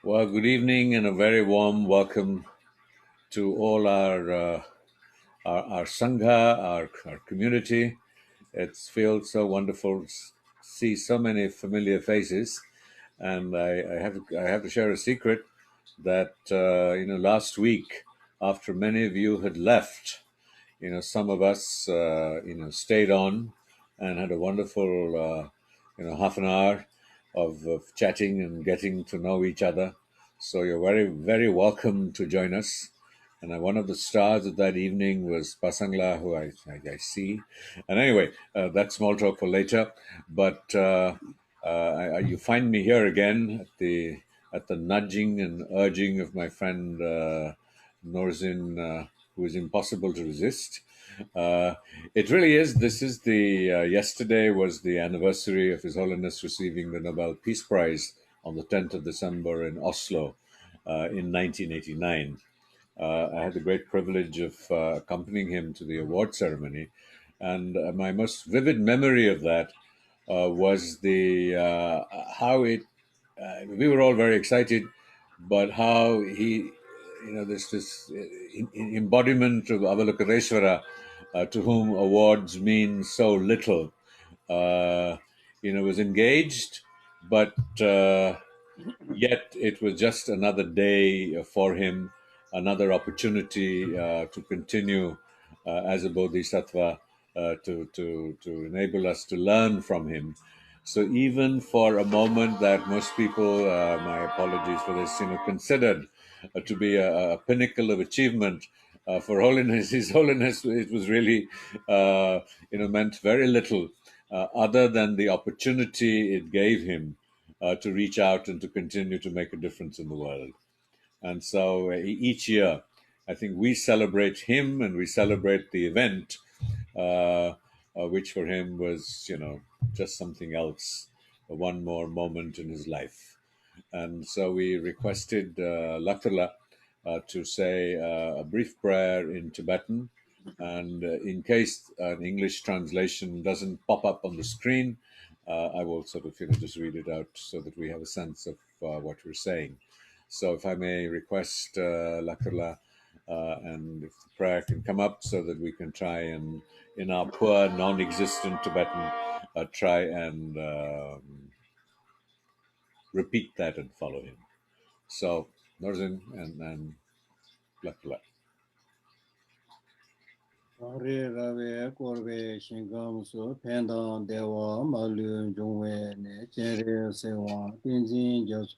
Well, good evening and a very warm welcome to all our sangha, our community. It feels so wonderful to see so many familiar faces, and I have to share a secret that last week, after many of you had left, some of us stayed on and had a wonderful half an hour of chatting and getting to know each other. So you're very, very welcome to join us. And one of the stars of that evening was Pasangla, who I see. And anyway, that's small talk for later. But you find me here again at the nudging and urging of my friend Norzin, who is impossible to resist. It really is. This is yesterday was the anniversary of His Holiness receiving the Nobel Peace Prize on the 10th of December in Oslo in 1989. I had the great privilege of accompanying him to the award ceremony. And my most vivid memory of that was how it, we were all very excited, but how he, this embodiment of Avalokiteshvara, to whom awards mean so little, was engaged, but yet it was just another day for him, another opportunity to continue as a bodhisattva, to enable us to learn from him. So even for a moment that most people, my apologies for this, considered to be a pinnacle of achievement for Holiness, His Holiness, it was really, meant very little other than the opportunity it gave him to reach out and to continue to make a difference in the world. And so each year, I think we celebrate him and we celebrate the event, which for him was, just something else, one more moment in his life. And so we requested Lhakdor to say a brief prayer in Tibetan. And in case an English translation doesn't pop up on the screen, I will sort of just read it out so that we have a sense of what we're saying. So if I may request Lhakdor, and if the prayer can come up so that we can try and, in our poor, non-existent Tibetan, try and repeat that and follow him. So, Norzin and Lhakdor. Rave Rave Korve Shingam So Pendant Dewa Malu Jungwe Ne Chere Sewa Tinjin Jos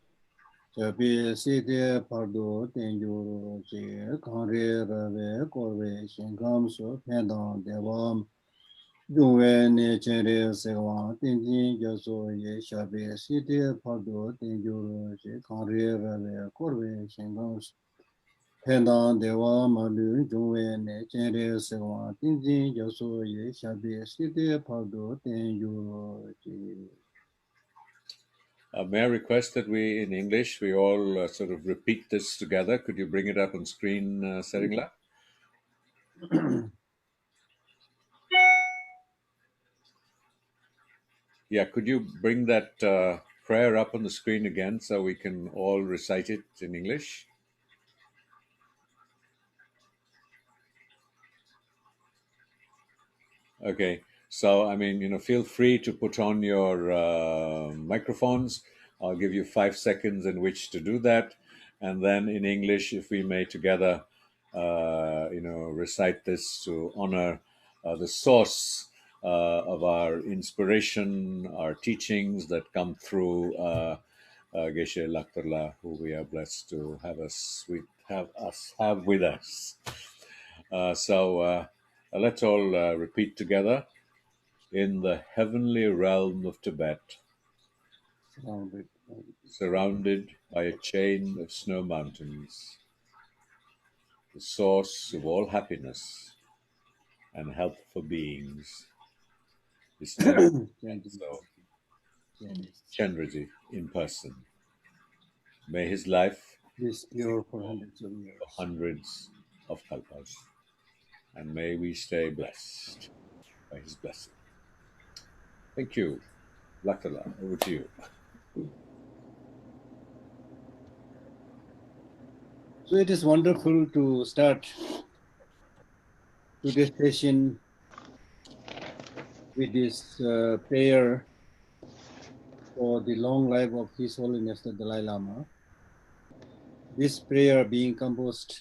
Jabi Sidi Pardo Tenjuro Je Kanre Rave Korve Shingam So Pendant Dewa Jungwe Ne Chere Sewa Tinjin Joso Ye Shabi Sidi Pardo Tenjuro Je Kanre Rave Korve Shingam So Pendant Dewa Malu Jungwe Ne Chere Sewa Tinjin Joso Ye Shabi Sidi Pardo Ten Yuro Ji. May I request that we, in English, we all sort of repeat this together? Could you bring it up on screen, Seringla? Yeah, could you bring that prayer up on the screen again so we can all recite it in English? Okay, so I mean, feel free to put on your microphones. I'll give you 5 seconds in which to do that, and then in English, if we may together, recite this to honor the source of our inspiration, our teachings that come through Geshe Lhakdor, who we are blessed to have with us. So let's all repeat together. In the heavenly realm of Tibet, surrounded by a chain of snow mountains, the source of all happiness and health for beings is Chendraji in person. May his life be pure for hundreds of years. Hundreds of kalpas, and may we stay blessed by his blessing. Thank you. Lhakdor, over to you. So it is wonderful to start today's session with this prayer for the long life of His Holiness the Dalai Lama. This prayer being composed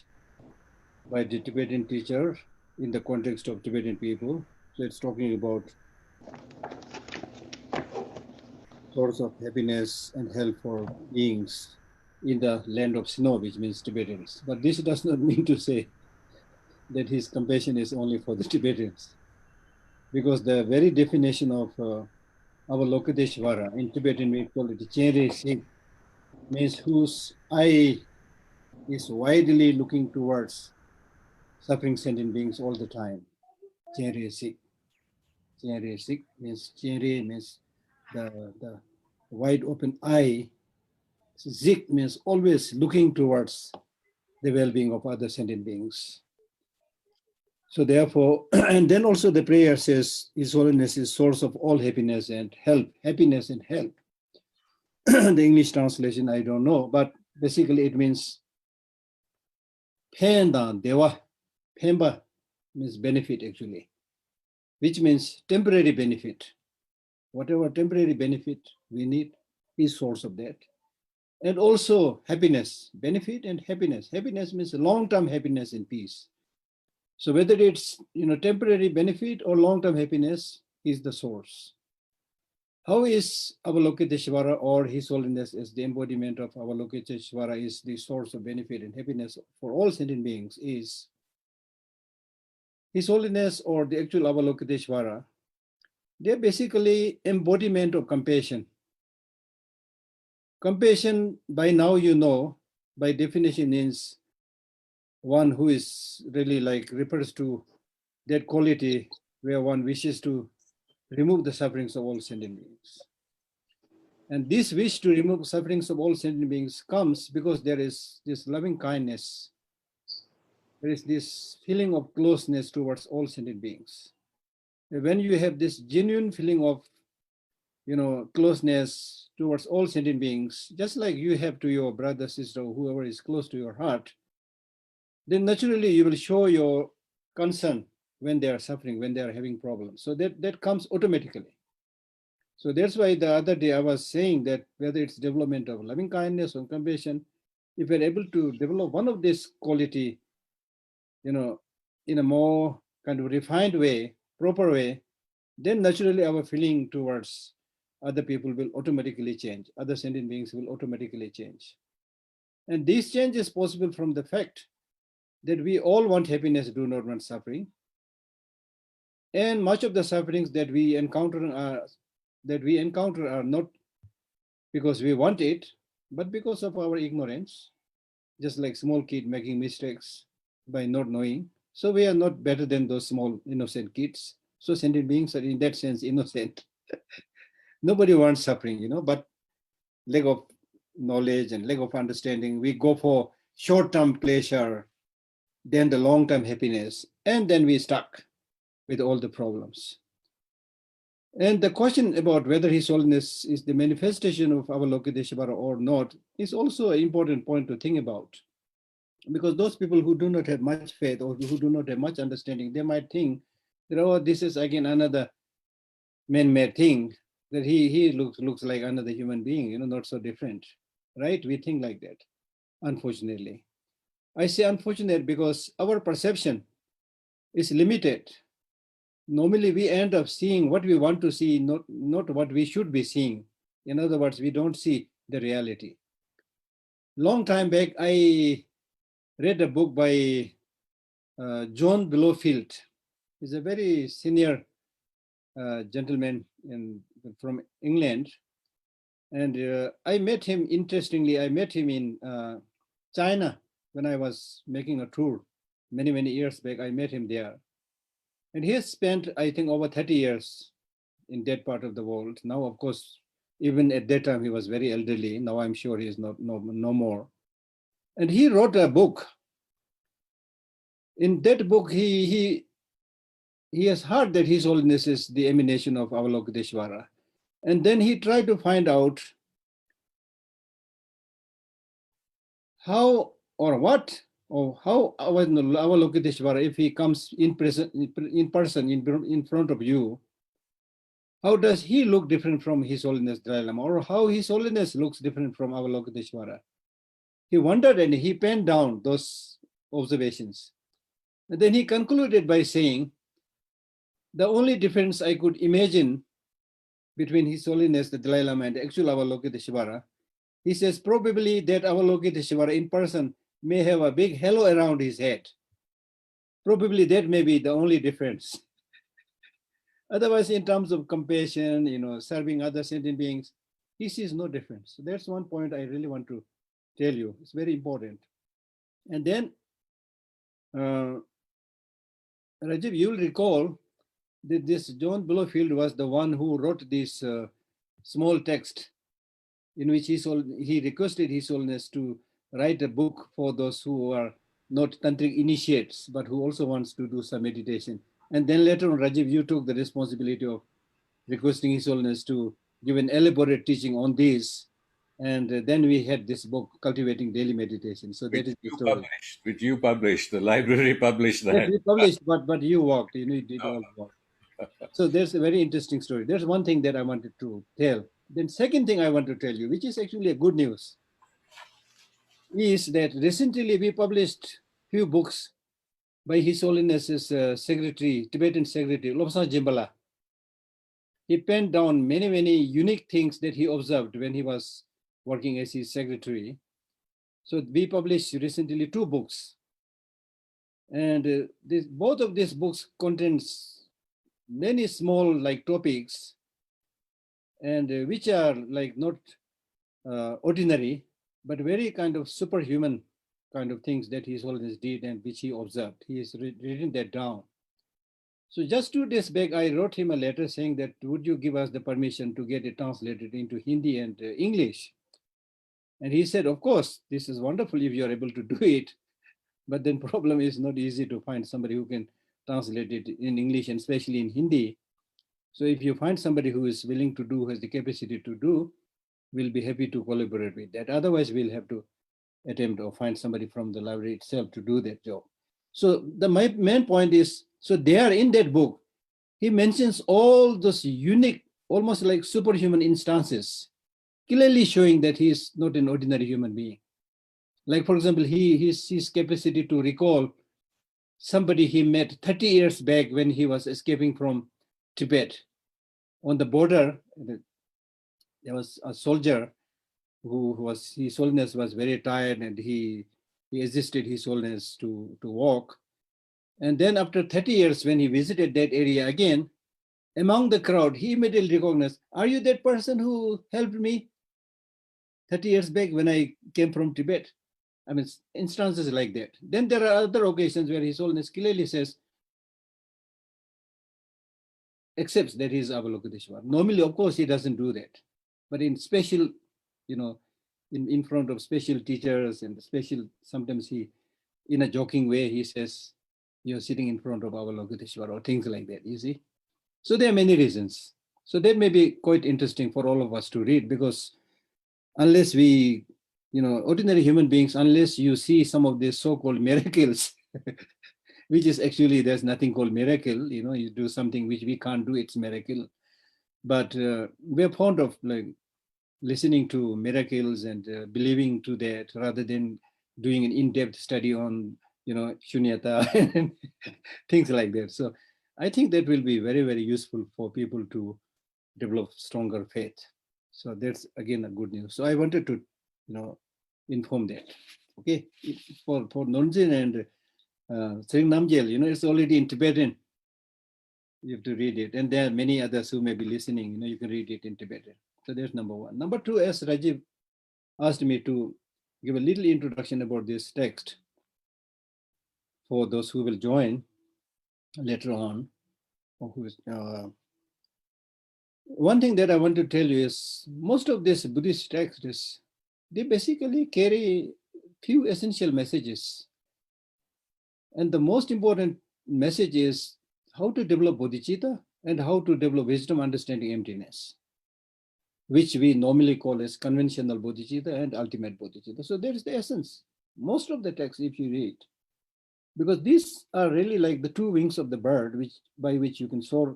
by the Tibetan teacher in the context of Tibetan people. So it's talking about source of happiness and health for beings in the land of snow, which means Tibetans. But this does not mean to say that his compassion is only for the Tibetans, because the very definition of Avalokiteshvara, in Tibetan we call it Chenre Singh, means whose eye is widely looking towards suffering sentient beings all the time. Chenre Singh. Chenre Singh means Chenre means the wide open eye. Zik means always looking towards the well-being of other sentient beings. So therefore, and then also the prayer says, His Holiness is source of all happiness and help. Happiness and help. The English translation, I don't know, but basically it means Pendan Deva. Pemba means benefit actually, which means temporary benefit. Whatever temporary benefit we need is source of that. And also happiness, benefit and happiness. Happiness means long-term happiness and peace. So whether it's temporary benefit or long-term happiness is the source. How is Avalokiteshvara or His Holiness as the embodiment of Avalokiteshvara is the source of benefit and happiness for all sentient beings is His Holiness or the actual Avalokiteshvara, they're basically embodiment of compassion. Compassion, by now by definition means one who is really refers to that quality where one wishes to remove the sufferings of all sentient beings. And this wish to remove sufferings of all sentient beings comes because there is this loving kindness. There is this feeling of closeness towards all sentient beings. And when you have this genuine feeling of closeness towards all sentient beings, just like you have to your brother, sister, or whoever is close to your heart, then naturally you will show your concern when they are suffering, when they are having problems. So that comes automatically. So that's why the other day I was saying that whether it's development of loving kindness or compassion, if we're able to develop one of this quality, in a more kind of refined way, proper way, then naturally our feeling towards other people will automatically change. Other sentient beings will automatically change. And this change is possible from the fact that we all want happiness, do not want suffering. And much of the sufferings that we encounter are not because we want it, but because of our ignorance, just like small kid making mistakes by not knowing. So we are not better than those small innocent kids. So sentient beings are in that sense innocent. Nobody wants suffering, but lack of knowledge and lack of understanding. We go for short-term pleasure, then the long-term happiness, and then we stuck with all the problems. And the question about whether His Holiness is the manifestation of Avalokiteshvara or not is also an important point to think about. Because those people who do not have much faith or who do not have much understanding, they might think that, oh, this is again another man-made thing, that he looks like another human being, not so different, right? We think like that, unfortunately. I say unfortunate because our perception is limited. Normally, we end up seeing what we want to see, not what we should be seeing. In other words, we don't see the reality. Long time back, I read a book by John Blowfield. He's a very senior gentleman from England. And I met him, interestingly, I met him in China when I was making a tour many, many years back. I met him there. And he has spent, I think, over 30 years in that part of the world. Now, of course, even at that time, he was very elderly. Now I'm sure he is no more. And he wrote a book. In that book, he has heard that His Holiness is the emanation of Avalokiteshvara. And then he tried to find out how or what or how Avalokiteshvara, if he comes in person in front of you, how does he look different from His Holiness Dalai Lama, or how His Holiness looks different from Avalokiteshvara? He wondered and he penned down those observations. And then he concluded by saying, the only difference I could imagine between His Holiness the Dalai Lama and the actual Avalokiteshvara, he says probably that Avalokiteshvara in person may have a big halo around his head. Probably that may be the only difference. Otherwise, in terms of compassion, serving other sentient beings, he sees no difference. So that's one point I really want to tell you. It's very important. And then, Rajiv, you'll recall that this John Blowfield was the one who wrote this small text in which he requested His Holiness to write a book for those who are not tantric initiates, but who also wants to do some meditation. And then later on, Rajiv, you took the responsibility of requesting His Holiness to give an elaborate teaching on this. And then we had this book, Cultivating Daily Meditation. So that is the story. Which you published, the library published that. Yes, we published, but you walked, you did all the work. So there's a very interesting story. There's one thing that I wanted to tell. Then second thing I want to tell you, which is actually a good news, is that recently we published few books by His Holiness's secretary, Tibetan secretary, Lobsang Jimbala. He penned down many, many unique things that he observed when he was working as his secretary. So we published recently 2 books. And both of these books contains many small topics, and which are not ordinary, but very kind of superhuman kind of things that His Holiness did and which he observed. He has written that down. So just 2 days back, I wrote him a letter saying that, would you give us the permission to get it translated into Hindi and English? And he said, of course, this is wonderful if you're able to do it. But then problem is not easy to find somebody who can translate it in English and especially in Hindi. So if you find somebody who is willing to do, who has the capacity to do, we'll be happy to collaborate with that. Otherwise, we'll have to attempt or find somebody from the library itself to do that job. So my main point is, so there in that book, he mentions all those unique, almost like superhuman instances, clearly showing that he is not an ordinary human being. Like, for example, his capacity to recall somebody he met 30 years back when he was escaping from Tibet. On the border, there was a soldier who was, His Holiness was very tired, and he assisted His Holiness to walk. And then after 30 years, when he visited that area again, among the crowd, he immediately recognized, are you that person who helped me 30 years back when I came from Tibet? I mean, instances like that. Then there are other occasions where His Holiness clearly says, accepts that he is Avalokiteshvara. Normally, of course, he doesn't do that. But in special in front of special teachers and special, sometimes he, in a joking way, he says, you're sitting in front of Avalokiteshvara or things like that, you see. So there are many reasons. So that may be quite interesting for all of us to read, because unless we, ordinary human beings, unless you see some of these so-called miracles, which is actually, there's nothing called miracle, you do something which we can't do, it's miracle. But we're fond of like listening to miracles and believing to that, rather than doing an in-depth study on, shunyata and things like that. So I think that will be very, very useful for people to develop stronger faith. So that's again a good news. So I wanted to, inform that. Okay, for Nonjin and Sering Namgyel, it's already in Tibetan. You have to read it, and there are many others who may be listening. You can read it in Tibetan. So that's number one. Number two, as Rajiv asked me to give a little introduction about this text for those who will join later on. Or who is, one thing that I want to tell you is most of this Buddhist texts, they basically carry few essential messages. And the most important message is how to develop bodhicitta and how to develop wisdom, understanding emptiness, which we normally call as conventional bodhicitta and ultimate bodhicitta. So there is the essence. Most of the texts, if you read, because these are really like the two wings of the bird, by which you can soar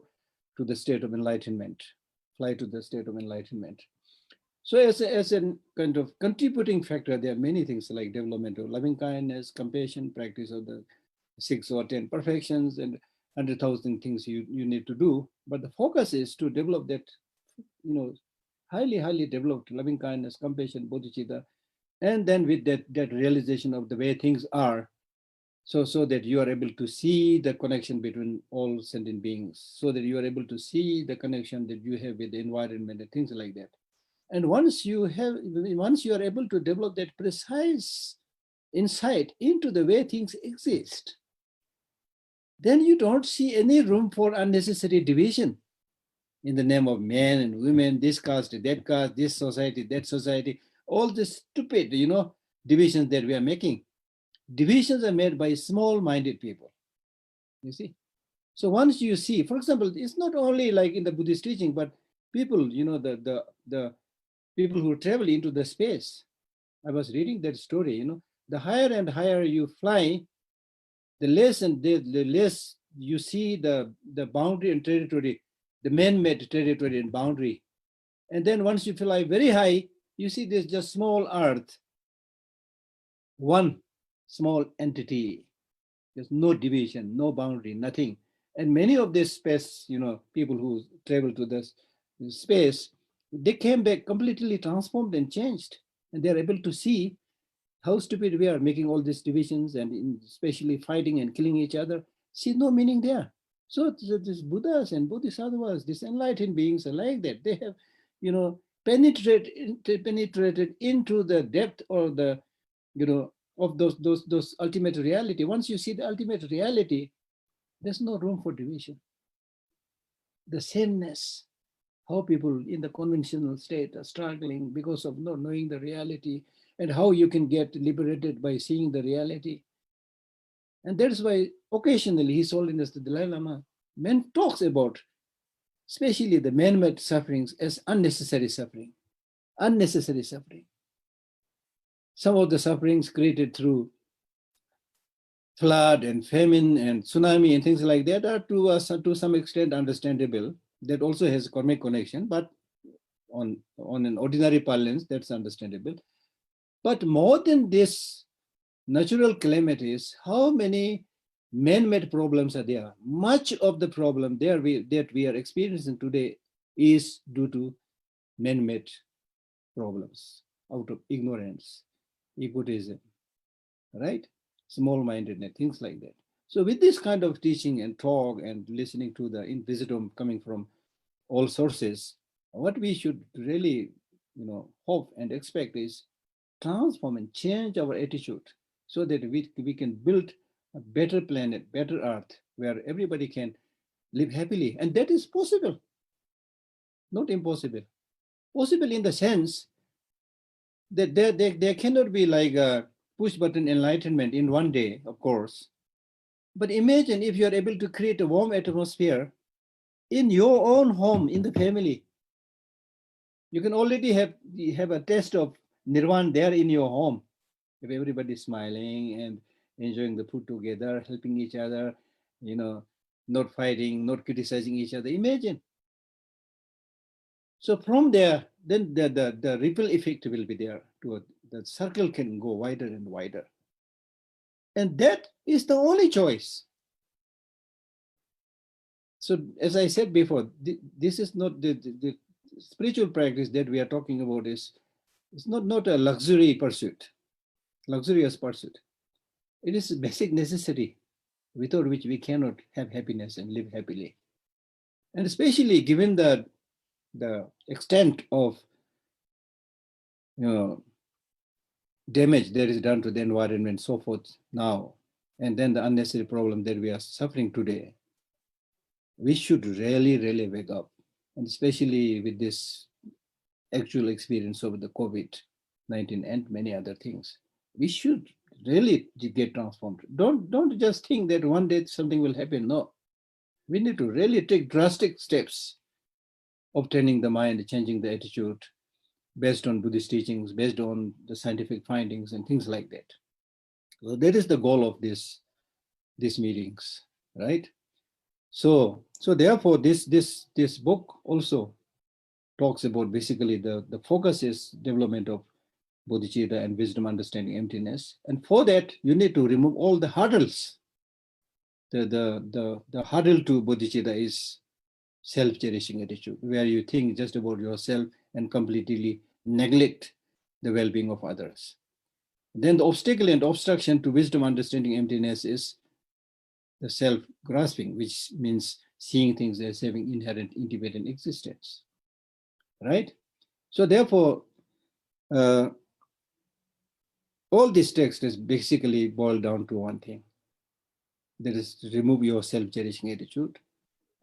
to the state of enlightenment, fly to the state of enlightenment. So as a kind of contributing factor, there are many things like development of loving kindness, compassion, practice of the 6 or 10 perfections, and 100,000 things you need to do. But the focus is to develop that, highly developed loving kindness, compassion, bodhicitta, and then with that realization of the way things are, so that you are able to see the connection between all sentient beings, so that you are able to see the connection that you have with the environment and things like that. And once you are able to develop that precise insight into the way things exist, then you don't see any room for unnecessary division in the name of men and women, this caste, that caste, this society, that society, all the stupid, divisions that we are making. Divisions are made by small-minded people, you see. So once you see, for example, it's not only like in the Buddhist teaching, but people, the people who travel into the space. I was reading that story, the higher and higher you fly, the less and the less you see the boundary and territory, the man-made territory and boundary. And then once you fly very high, you see there's just small earth, one small entity. There's no division, no boundary, nothing. And many of these space, people who travel to this space, they came back completely transformed and changed. And they're able to see how stupid we are making all these divisions and especially fighting and killing each other. See no meaning there. So these Buddhas and Bodhisattvas, these enlightened beings are like that. They have, penetrated into the depth or the, of those ultimate reality. Once you see the ultimate reality, there's no room for division. The sameness, how people in the conventional state are struggling because of not knowing the reality, and how you can get liberated by seeing the reality. And that's why occasionally His Holiness the Dalai Lama talks about especially the man-made sufferings as unnecessary suffering. Unnecessary suffering. Some of the sufferings created through flood and famine and tsunami and things like that are to some extent understandable. That also has karmic connection, but on an ordinary parlance, that's understandable. But more than this natural calamities, how many man-made problems are there? Much of the problem that we are experiencing today is due to man-made problems, out of ignorance, egotism, right? Small-mindedness, things like that. So with this kind of teaching and talk and listening to the wisdom coming from all sources, what we should really, hope and expect is transform and change our attitude so that we can build a better planet, better earth, where everybody can live happily. And that is possible, not impossible. Possible in the sense There cannot be like a push button enlightenment in one day, of course. But imagine if you are able to create a warm atmosphere in your own home, in the family. You can already have a taste of nirvana there in your home. If everybody is smiling and enjoying the food together, helping each other, not fighting, not criticizing each other. Imagine. So from there, then the ripple effect will be there. The circle can go wider and wider. And that is the only choice. So as I said before, this is not the spiritual practice that we are talking about it's not a luxurious pursuit. It is a basic necessity without which we cannot have happiness and live happily. And especially given the extent of damage that is done to the environment and so forth now, and then the unnecessary problem that we are suffering today, we should really wake up. And especially with this actual experience of the COVID-19 and many other things, we should really get transformed. Don't just think that one day something will happen. No, we need to really take drastic steps of training the mind, changing the attitude based on Buddhist teachings, based on the scientific findings and things like that. So that is the goal of these meetings, right? So therefore this book also talks about basically the focus is development of bodhicitta and wisdom, understanding emptiness. And for that, you need to remove all the hurdles. The hurdle to bodhicitta is self-cherishing attitude, where you think just about yourself and completely neglect the well-being of others. Then the obstacle and obstruction to wisdom, understanding emptiness is the self-grasping, which means seeing things as having inherent independent existence, right? So therefore, all this text is basically boiled down to one thing. That is to remove your self-cherishing attitude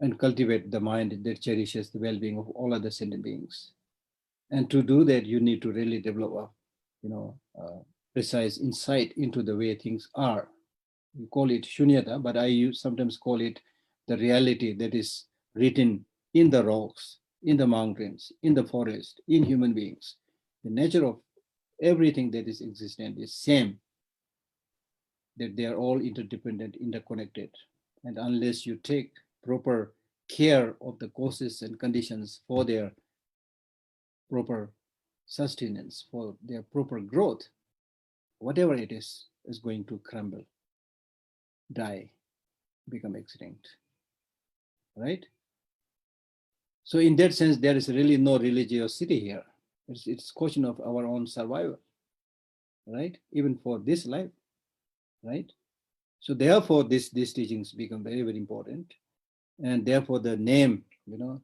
and cultivate the mind that cherishes the well-being of all other sentient beings. And to do that, you need to really develop a precise insight into the way things are. We call it shunyata, but I sometimes call it the reality that is written in the rocks, in the mountains, in the forest, in human beings. The nature of everything that is existent is same, that they are all interdependent, interconnected. And unless you take proper care of the causes and conditions for their proper sustenance, for their proper growth, whatever it is going to crumble, die, become extinct, right? So in that sense, there is really no religiosity here. It's a question of our own survival, right? Even for this life, right? So therefore, these teachings become very important. And therefore the name, the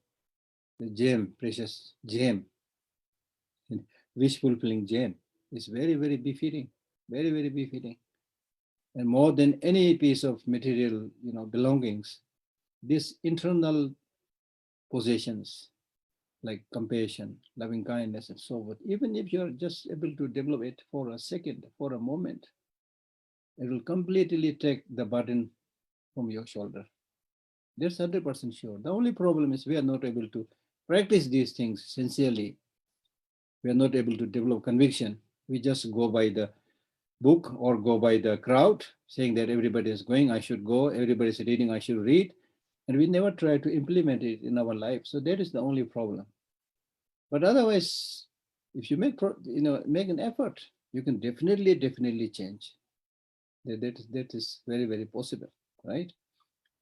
gem, precious gem, wish fulfilling gem is very befitting, very befitting. And more than any piece of material, belongings, these internal possessions like compassion, loving kindness, and so forth, even if you're just able to develop it for a second, for a moment, it will completely take the burden from your shoulder. That's 100% sure. The only problem is we are not able to practice these things sincerely. We are not able to develop conviction. We just go by the book or go by the crowd, saying that everybody is going, I should go, everybody is reading, I should read. And we never try to implement it in our life. So that is the only problem. But otherwise, if you make an effort, you can definitely change. That is very possible, right?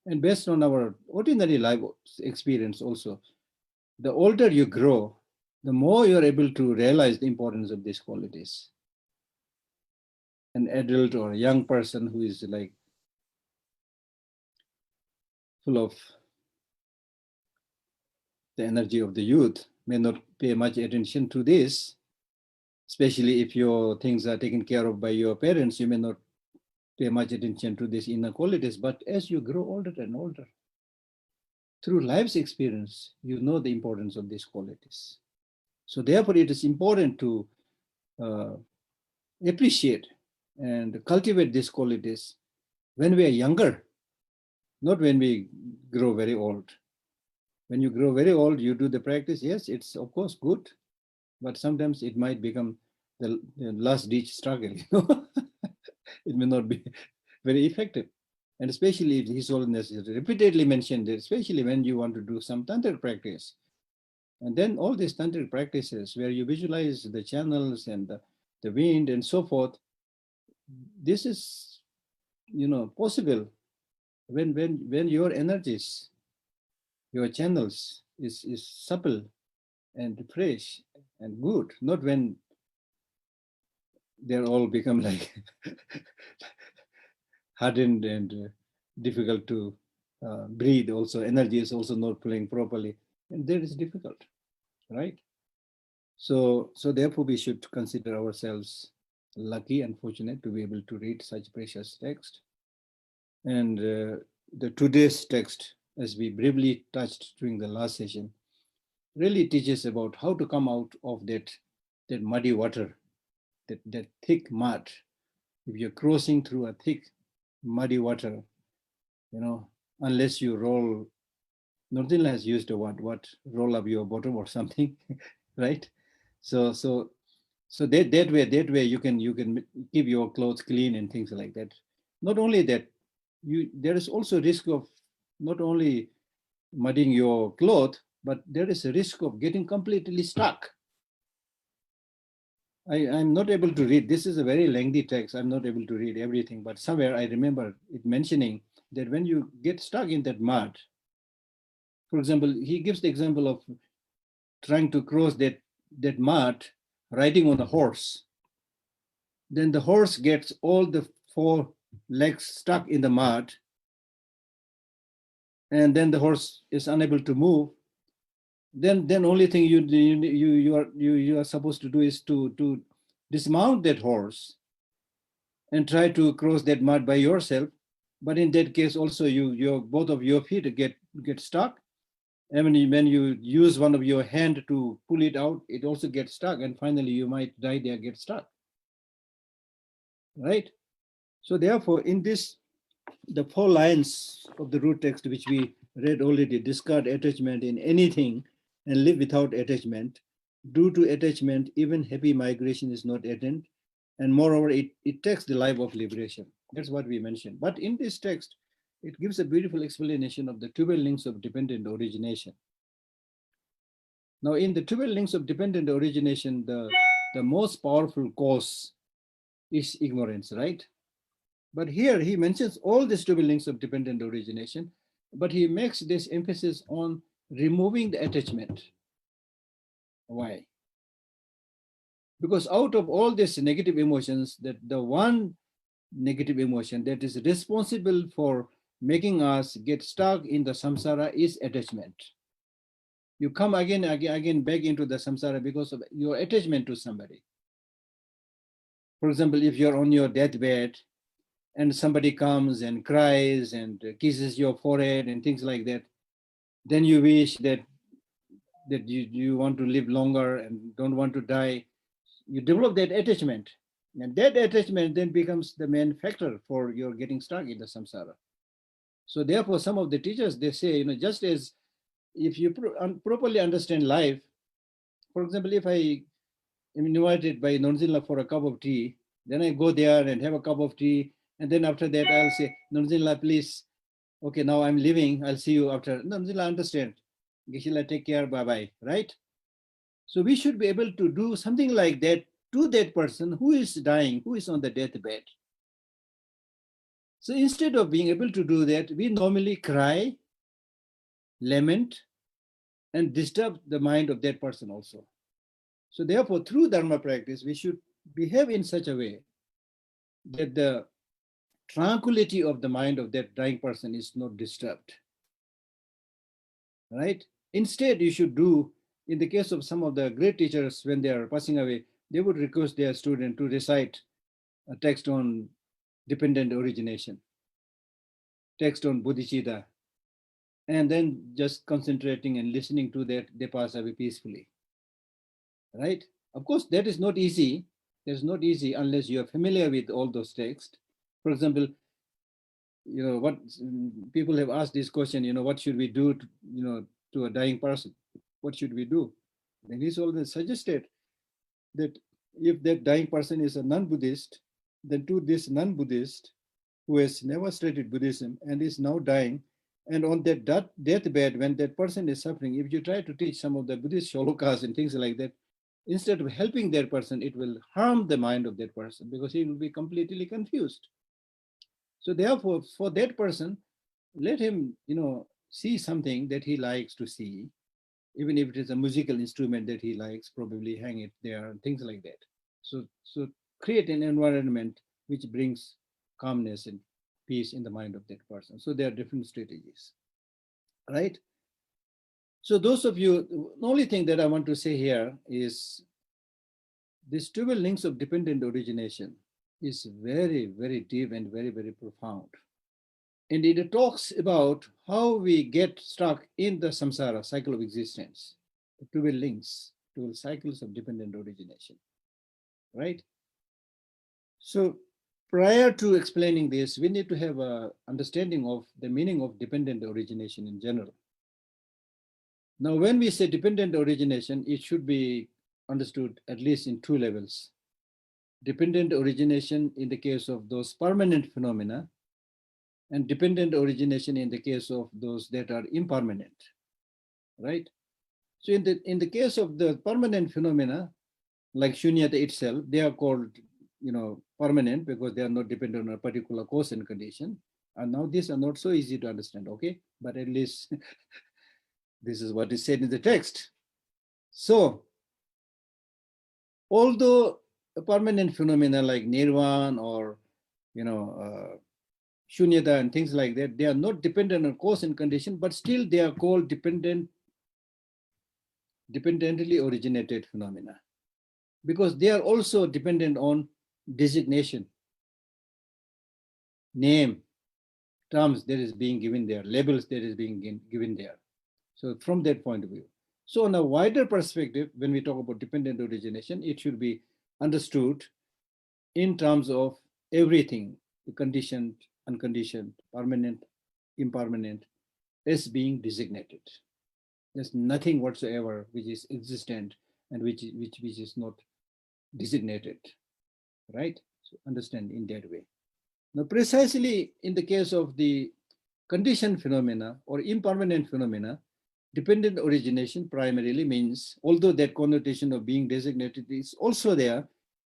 And based on our ordinary life experience also, the older you grow, the more you're able to realize the importance of these qualities. An adult or a young person who is like full of the energy of the youth may not pay much attention to this, especially if your things are taken care of by your parents. You may not pay much attention to these inner qualities, but as you grow older and older, through life's experience, you know the importance of these qualities. So therefore, it is important to appreciate and cultivate these qualities when we are younger, not when we grow very old. When you grow very old, you do the practice. Yes, it's of course good, but sometimes it might become the last ditch struggle. It may not be very effective. And especially if His Holiness is repeatedly mentioned, especially when you want to do some tantric practice. And then all these tantric practices where you visualize the channels and the wind and so forth, this is, possible when your energies, your channels is supple and fresh and good, not when they're all become like hardened and difficult to breathe. Also, energy is also not flowing properly, and that is difficult, right? So therefore, we should consider ourselves lucky and fortunate to be able to read such precious text. And the today's text, as we briefly touched during the last session, really teaches about how to come out of that muddy water, that thick mud. If you're crossing through a thick muddy water, unless you roll, Nordila has used a word, what roll up your bottom or something, right? So that way you can keep your clothes clean and things like that. Not only that, there is also risk of not only mudding your cloth, but there is a risk of getting completely stuck. I'm not able to read. This is a very lengthy text. I'm not able to read everything, but somewhere I remember it mentioning that when you get stuck in that mud, for example, he gives the example of trying to cross that mud riding on a horse. Then the horse gets all the four legs stuck in the mud, and then the horse is unable to move. Then only thing you are supposed to do is to dismount that horse and try to cross that mud by yourself. But in that case, also your both of your feet get stuck. And when you use one of your hand to pull it out, it also gets stuck, and finally you might die there, get stuck. Right? So therefore, in this, the 4 lines of the root text which we read already, discard attachment in anything and live without attachment. Due to attachment, even happy migration is not attained. And moreover, it takes the life of liberation. That's what we mentioned. But in this text, it gives a beautiful explanation of the 12 links of dependent origination. Now, in the 12 links of dependent origination, the most powerful cause is ignorance, right? But here he mentions all these 12 links of dependent origination, but he makes this emphasis on removing the attachment. Why? Because out of all these negative emotions, that the one negative emotion that is responsible for making us get stuck in the samsara is attachment. You come again back into the samsara because of your attachment to somebody. For example, if you're on your deathbed and somebody comes and cries and kisses your forehead and things like that, then you wish that you want to live longer and don't want to die. You develop that attachment, and that attachment then becomes the main factor for your getting stuck in the samsara. So therefore, some of the teachers, they say, just as if you properly understand life, for example, if I am invited by Nonzilla for a cup of tea, then I go there and have a cup of tea, and then after that I'll say, Nonzilla, please, okay, now I'm leaving, I'll see you after. Nonzilla, understand. Geshe, take care, bye-bye, right? So we should be able to do something like that to that person who is dying, who is on the deathbed. So instead of being able to do that, we normally cry, lament, and disturb the mind of that person also. So therefore, through Dharma practice, we should behave in such a way that the tranquility of the mind of that dying person is not disturbed. Right? Instead, you should do, in the case of some of the great teachers, when they are passing away, they would request their student to recite a text on dependent origination, text on bodhicitta, and then just concentrating and listening to that, they pass away peacefully. Right? Of course, that is not easy, It's not easy unless you are familiar with all those texts. For example, what people have asked this question, what should we do to a dying person? What should we do? And he's always suggested that if that dying person is a non-Buddhist, then to this non-Buddhist who has never studied Buddhism and is now dying, and on that deathbed, when that person is suffering, if you try to teach some of the Buddhist shlokas and things like that, instead of helping that person, it will harm the mind of that person because he will be completely confused. So therefore, for that person, let him, see something that he likes to see, even if it is a musical instrument that he likes, probably hang it there and things like that. So create an environment which brings calmness and peace in the mind of that person. So there are different strategies, right? So those of you, the only thing that I want to say here is these 12 links of dependent origination is very, very deep and very, very profound. And it talks about how we get stuck in the samsara, cycle of existence, the 12 links, 12 cycles of dependent origination, right? So prior to explaining this, we need to have an understanding of the meaning of dependent origination in general. Now, when we say dependent origination, it should be understood at least in two levels. Dependent origination in the case of those permanent phenomena, and dependent origination in the case of those that are impermanent, right? So in the case of the permanent phenomena, like shunyata itself, they are called, permanent because they are not dependent on a particular cause and condition. And now these are not so easy to understand, okay? But at least this is what is said in the text. So, although a permanent phenomena like nirvana or, shunyata and things like that, they are not dependent on cause and condition, but still they are called dependently originated phenomena because they are also dependent on designation, name, terms that is being given there, labels that is being given there. So from that point of view. So on a wider perspective, when we talk about dependent origination, it should be understood in terms of everything, the conditioned, unconditioned, permanent, impermanent, as being designated. There's nothing whatsoever which is existent and which is not designated, right? So understand in that way. Now, precisely in the case of the conditioned phenomena or impermanent phenomena, dependent origination primarily means, although that connotation of being designated is also there,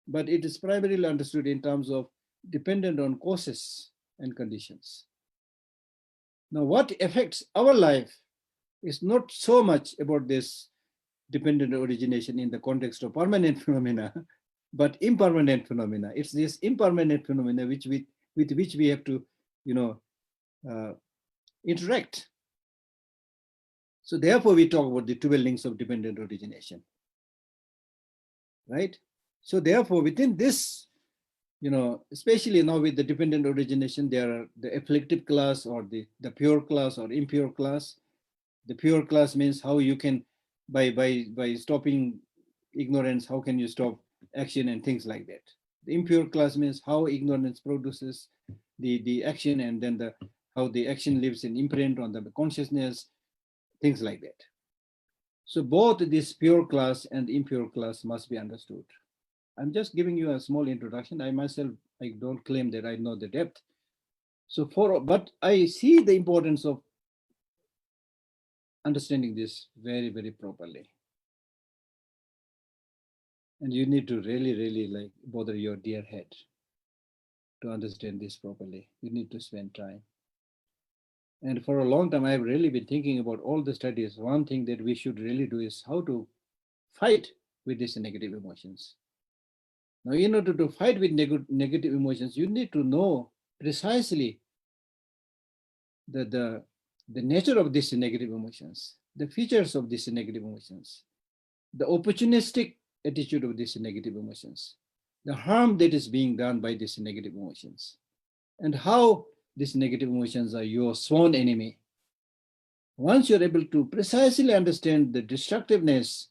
but it is primarily understood in terms of dependent on causes and conditions. Now, what affects our life is not so much about this dependent origination in the context of permanent phenomena, but impermanent phenomena. It's this impermanent phenomena with which we have to, interact. So therefore, we talk about the 12 links of dependent origination, right? So therefore, within this, especially now with the dependent origination, there are the afflictive class or the pure class or impure class. The pure class means how you can, by stopping ignorance, how can you stop action and things like that. The impure class means how ignorance produces the action and then how the action leaves an imprint on the consciousness, things like that. So both this pure class and impure class must be understood. I'm just giving you a small introduction. I myself, I don't claim that I know the depth. So but I see the importance of understanding this very, very properly. And you need to really, really bother your dear head to understand this properly. You need to spend time. And for a long time, I've really been thinking about all the studies. One thing that we should really do is how to fight with these negative emotions. Now, in order to fight with negative emotions, you need to know precisely the nature of these negative emotions, the features of these negative emotions, the opportunistic attitude of these negative emotions, the harm that is being done by these negative emotions, and how these negative emotions are your sworn enemy. Once you're able to precisely understand the destructiveness,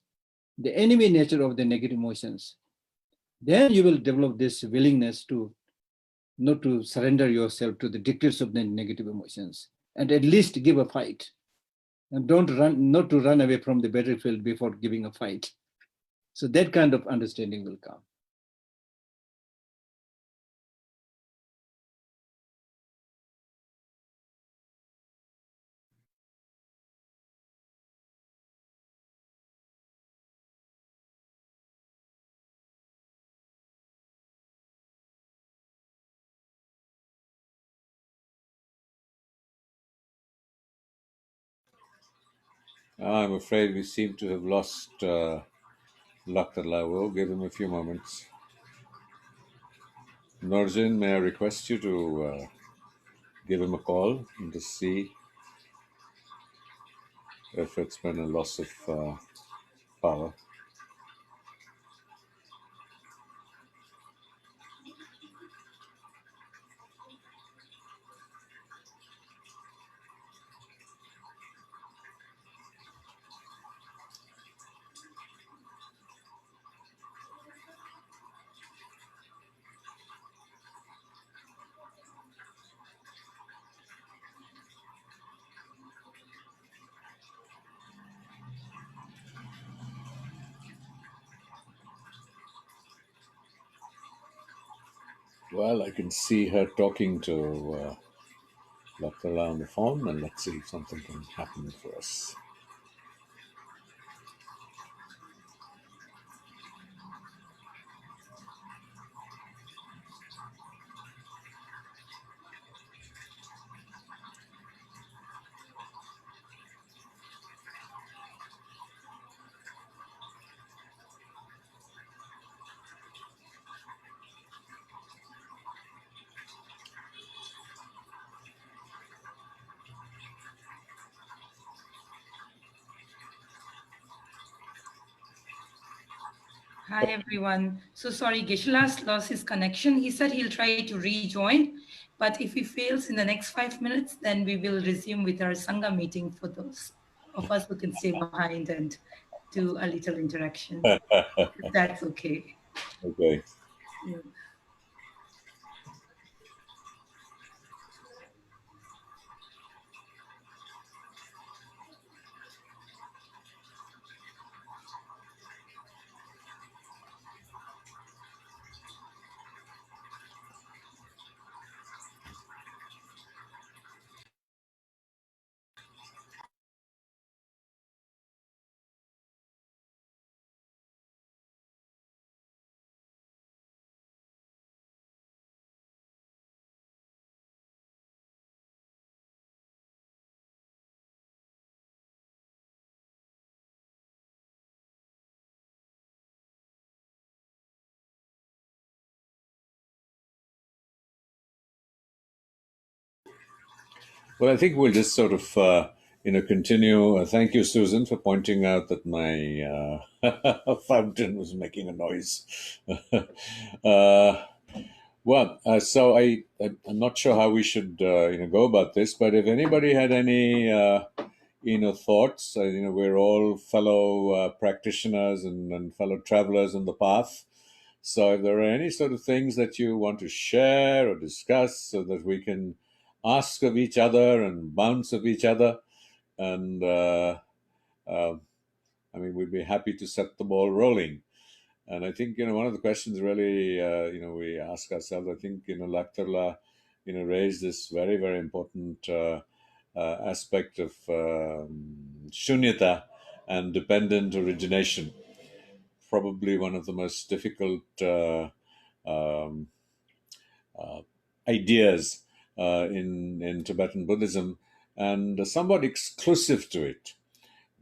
the enemy nature of the negative emotions, then you will develop this willingness to not to surrender yourself to the dictates of the negative emotions, and at least give a fight. And don't run, not to run away from the battlefield before giving a fight. So that kind of understanding will come. I'm afraid we seem to have lost Lhakdor. We'll give him a few moments. Norjin, may I request you to give him a call and to see if it's been a loss of power. Well, I can see her talking to Lhakdor on the phone, and let's see if something can happen for us. Hi, everyone. So sorry, Geshe lost his connection. He said he'll try to rejoin, but if he fails in the next 5 minutes, then we will resume with our Sangha meeting for those of us who can stay behind and do a little interaction. If that's okay. Okay. Yeah. Well, I think we'll just sort of, continue. Thank you, Susan, for pointing out that my fountain was making a noise. uh, I'm not sure how we should, go about this. But if anybody had any, thoughts, we're all fellow practitioners and fellow travelers on the path. So if there are any sort of things that you want to share or discuss so that we can ask of each other and bounce of each other, and uh, we'd be happy to set the ball rolling. And I think, one of the questions really, we ask ourselves, I think, Lhakdor, raised this very, very important aspect of shunyata and dependent origination. Probably one of the most difficult um, ideas in Tibetan Buddhism, and somewhat exclusive to it,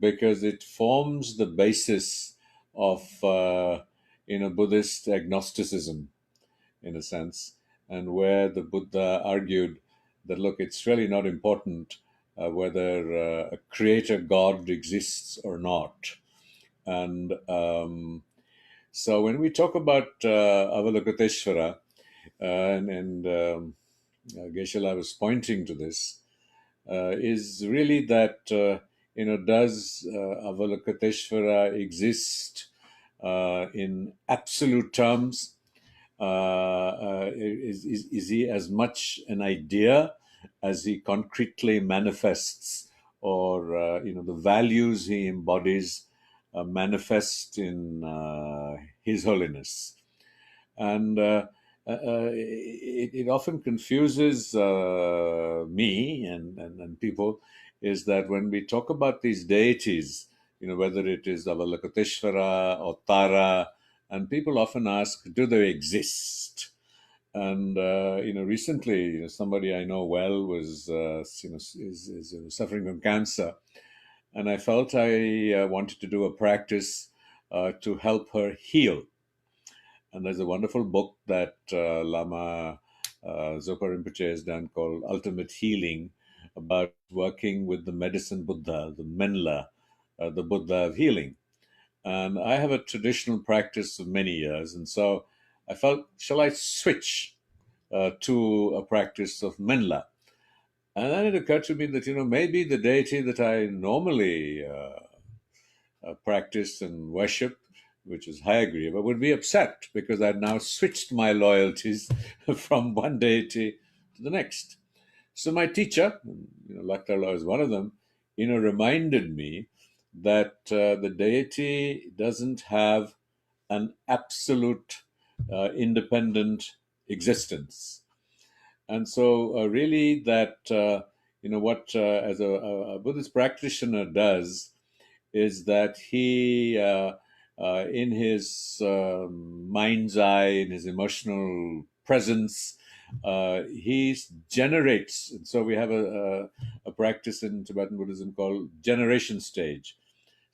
because it forms the basis of Buddhist agnosticism, in a sense, and where the Buddha argued that, look, it's really not important whether a creator God exists or not. And so when we talk about Avalokiteshvara, and Geshe was pointing to this, is really that, does Avalokiteshvara exist in absolute terms? Is he as much an idea as he concretely manifests, or the values he embodies manifest in His Holiness? And it often confuses me and people, is that when we talk about these deities, whether it is Avalokiteshvara or Tara, and people often ask, do they exist? And recently, somebody I know well was is suffering from cancer, and I felt I wanted to do a practice to help her heal. And there's a wonderful book that Lama Zopa Rinpoche has done called Ultimate Healing, about working with the medicine Buddha, the Menla, the Buddha of healing. And I have a traditional practice of many years. And so I felt, shall I switch to a practice of Menla? And then it occurred to me that, maybe the deity that I normally practice and worship, which is Hayagriva, would be upset because I'd now switched my loyalties from one deity to the next. So my teacher, Lhakdor is one of them, reminded me that the deity doesn't have an absolute independent existence. And so really that, what as a Buddhist practitioner does is that he, in his mind's eye, in his emotional presence, he generates. And so we have a practice in Tibetan Buddhism called generation stage.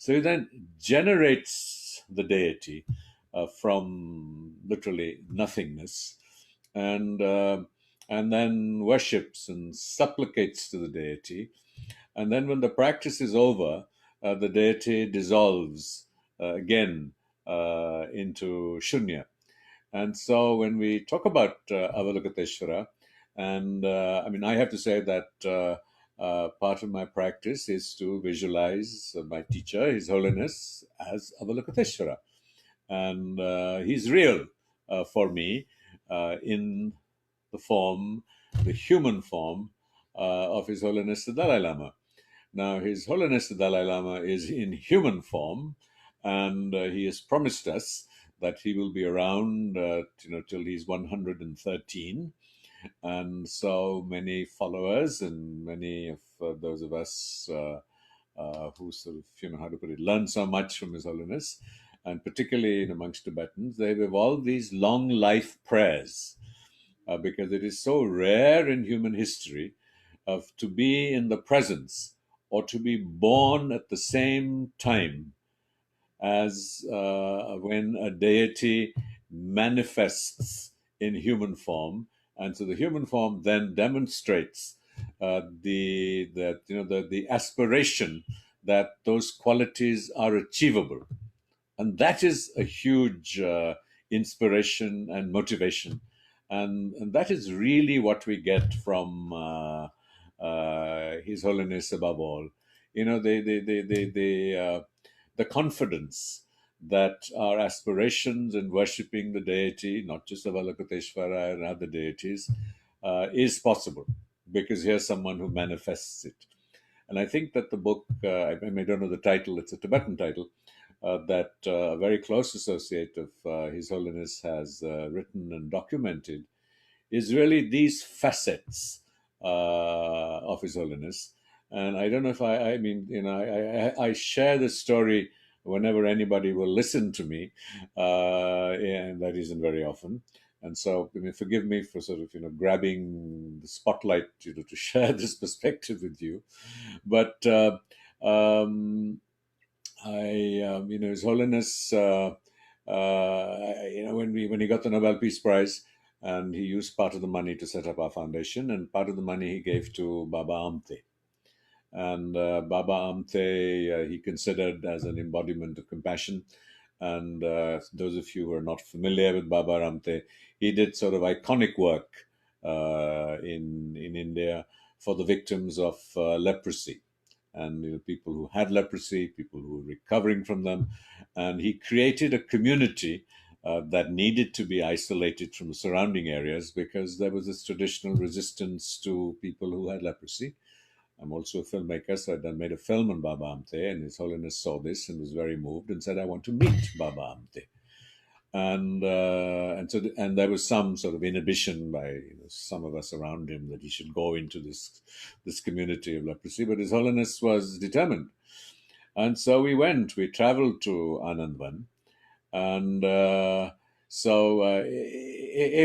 So he then generates the deity from literally nothingness, and then worships and supplicates to the deity. And then when the practice is over, the deity dissolves again into Shunya. And so when we talk about Avalokiteshvara, and I have to say that part of my practice is to visualize my teacher, His Holiness, as Avalokiteshvara. And he's real for me in the form, the human form of His Holiness the Dalai Lama. Now, His Holiness the Dalai Lama is in human form, and he has promised us that he will be around, till he's 113. And so many followers and many of those of us who sort of, how to put it, learn so much from His Holiness, and particularly amongst Tibetans, they've evolved these long life prayers because it is so rare in human history to be in the presence or to be born at the same time as when a deity manifests in human form. And so the human form then demonstrates the aspiration that those qualities are achievable. And that is a huge inspiration and motivation. And that is really what we get from His Holiness above all. The confidence that our aspirations in worshipping the deity, not just Avalokiteshvara and other deities, is possible, because here's someone who manifests it. And I think that the book, I don't know the title, it's a Tibetan title, that a very close associate of His Holiness has written and documented, is really these facets of His Holiness. And I don't know if I share this story whenever anybody will listen to me, and that isn't very often. And so, forgive me for sort of, grabbing the spotlight, to share this perspective with you. But His Holiness, when he got the Nobel Peace Prize, and he used part of the money to set up our foundation, and part of the money he gave to Baba Amte. And Baba Amte, he considered as an embodiment of compassion. And those of you who are not familiar with Baba Amte, he did sort of iconic work in India for the victims of leprosy. and people who had leprosy, people who were recovering from them. And he created a community that needed to be isolated from the surrounding areas because there was this traditional resistance to people who had leprosy. I'm also a filmmaker, so I made a film on Baba Amte, and His Holiness saw this and was very moved and said, I want to meet Baba Amte. And there was some sort of inhibition by some of us around him that he should go into this community of leprosy, but His Holiness was determined. And so we traveled to Anandvan, and it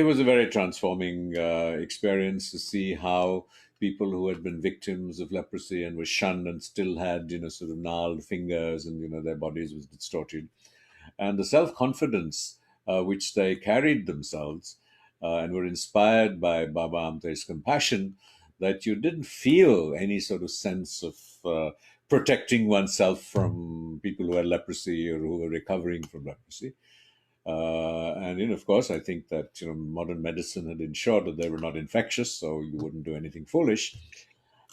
was a very transforming experience to see how people who had been victims of leprosy and were shunned and still had, sort of gnarled fingers, and, their bodies was distorted. And the self-confidence which they carried themselves and were inspired by Baba Amte's compassion, that you didn't feel any sort of sense of protecting oneself from people who had leprosy or who were recovering from leprosy. Of course, I think that modern medicine had ensured that they were not infectious, so you wouldn't do anything foolish.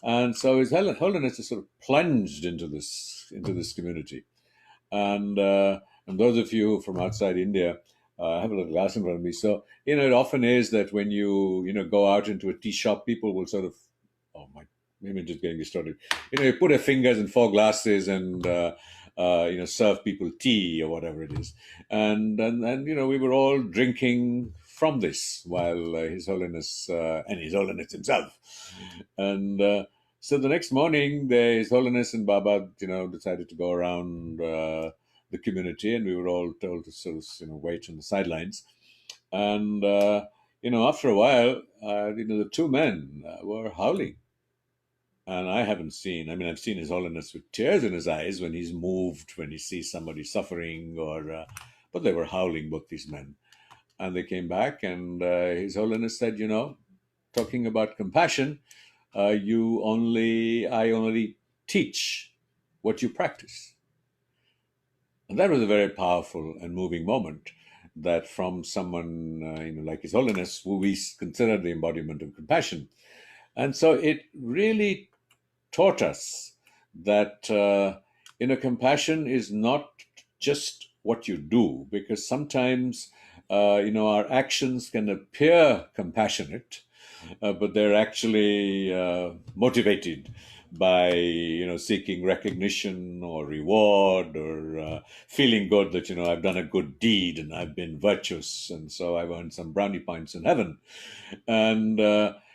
And so His Holiness is sort of plunged into this community. And those of you from outside India, I have a little glass in front of me. So it often is that when you go out into a tea shop, people will sort of, maybe just getting you started. You put your fingers in 4 glasses and serve people tea or whatever it is. And we were all drinking from this while His Holiness and His Holiness himself. And so the next morning, His Holiness and Baba, decided to go around the community, and we were all told to sort of, wait on the sidelines. And after a while, the 2 men were howling. And I haven't seen, I've seen His Holiness with tears in his eyes when he's moved, when he sees somebody suffering, but they were howling, both these men. And they came back, and His Holiness said, talking about compassion, I only teach what you practice. And that was a very powerful and moving moment, that from someone like His Holiness, who we consider the embodiment of compassion. And so it really taught us that compassion is not just what you do, because sometimes our actions can appear compassionate, but they're actually motivated by seeking recognition or reward, or feeling good that I've done a good deed and I've been virtuous, and so I've earned some brownie points in heaven. And